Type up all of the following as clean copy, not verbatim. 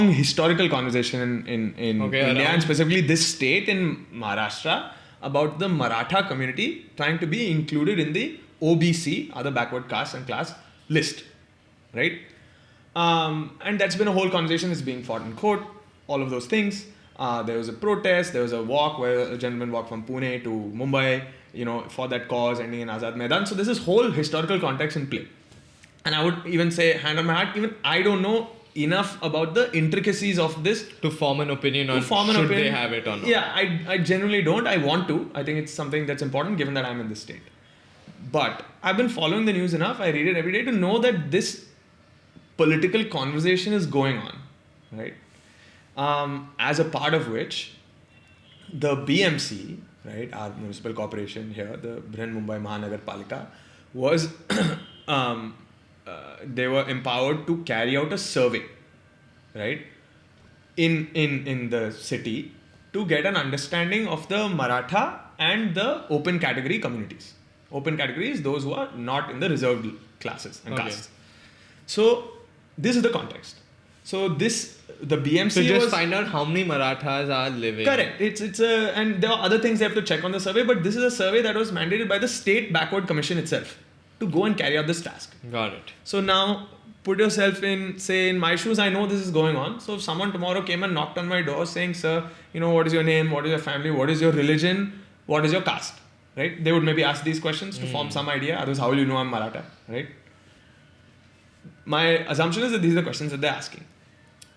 historical conversation in Okay, India around. and specifically this state in Maharashtra about the Maratha community trying to be included in the OBC, other backward caste and class list, right? And that's been a whole conversation that's being fought in court, all of those things. There was a protest, there was a walk where a gentleman walked from Pune to Mumbai, for that cause ending in Azad Maidan. So there's this whole historical context in play. And I would even say, hand on my heart, even I don't know enough about the intricacies of this To form an opinion on should they have it or not. Yeah, I genuinely don't. I want to. I think it's something that's important given that I'm in this state. But I've been following the news enough, I read it every day to know that this political conversation is going on, right? As a part of which the BMC, right, our municipal corporation here, the Brihan Mumbai Mahanagar Palika, was they were empowered to carry out a survey, right, in the city to get an understanding of the Maratha and the open category communities. Open categories, those who are not in the reserved classes and castes. So this is the context. So the BMC So just was, find out how many Marathas are living. correct. And there are other things they have to check on the survey, but this is a survey that was mandated by the State Backward Commission itself to go and carry out this task. Got it. So now put yourself in my shoes. I know this is going on. So if someone tomorrow came and knocked on my door saying, sir, what is your name? What is your family? What is your religion? What is your caste? Right? They would maybe ask these questions to form some idea. Otherwise, how will you know I'm Maratha? Right? My assumption is that these are the questions that they're asking.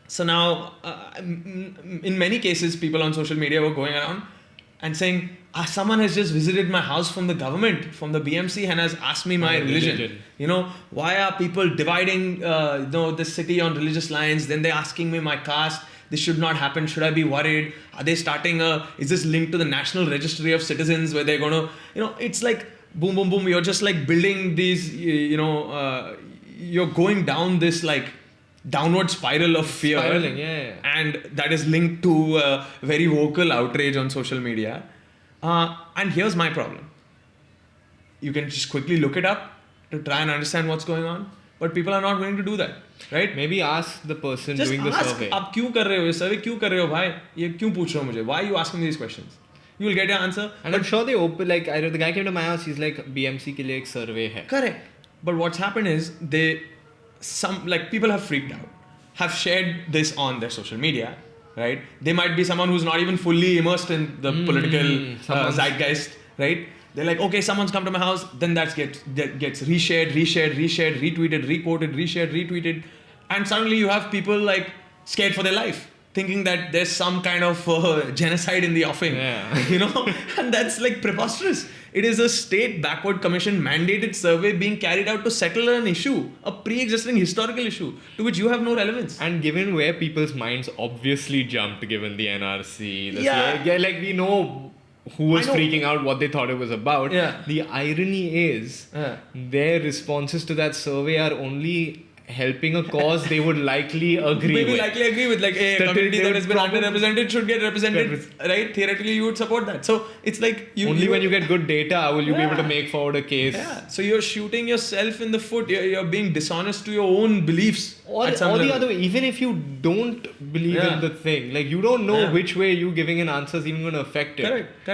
So now, in many cases, people on social media were going around and saying, someone has just visited my house from the government, from the BMC, and has asked me my religion. Why are people dividing the city on religious lines? Then they're asking me my caste. This should not happen. Should I be worried? Are they starting is this linked to the National Registry of Citizens where they're going to, it's like boom, boom, boom. You're just like building these, you're going down this like downward spiral of fear. Spiraling, yeah. And that is linked to very vocal outrage on social media. And here's my problem. You can just quickly look it up to try and understand what's going on. But people are not willing to do that, right? Maybe ask the person Just doing the ask, survey. आप क्यों कर रहे हो ये survey क्यों कर रहे हो भाई? ये क्यों पूछ रहे हो मुझे? Why are you asking me these questions? You will get your answer. And I'm sure they open, like, I know the guy came to my house, he's like, BMC के लिए एक survey है. Correct. But what's happened is people have freaked out, have shared this on their social media, right? They might be someone who's not even fully immersed in the political zeitgeist, right? They're like, okay, someone's come to my house, then that gets reshared, retweeted, requoted, reshared, retweeted. And suddenly you have people like scared for their life, thinking that there's some kind of genocide in the offing, and that's like preposterous. It is a state backward commission mandated survey being carried out to settle an issue, a pre-existing historical issue to which you have no relevance. And given where people's minds obviously jumped, given the NRC, like we know who was freaking out, what they thought it was about. Yeah. The irony is their responses to that survey are only helping a cause they would likely agree with. Like a community that has been underrepresented should get represented, right? Theoretically, you would support that. So it's like when you get good data will you be able to make forward a case. Yeah. So you're shooting yourself in the foot. You're being dishonest to your own beliefs. Or the other way, even if you don't believe in the thing, like you don't know which way you giving an answer is even going to affect it. Correct.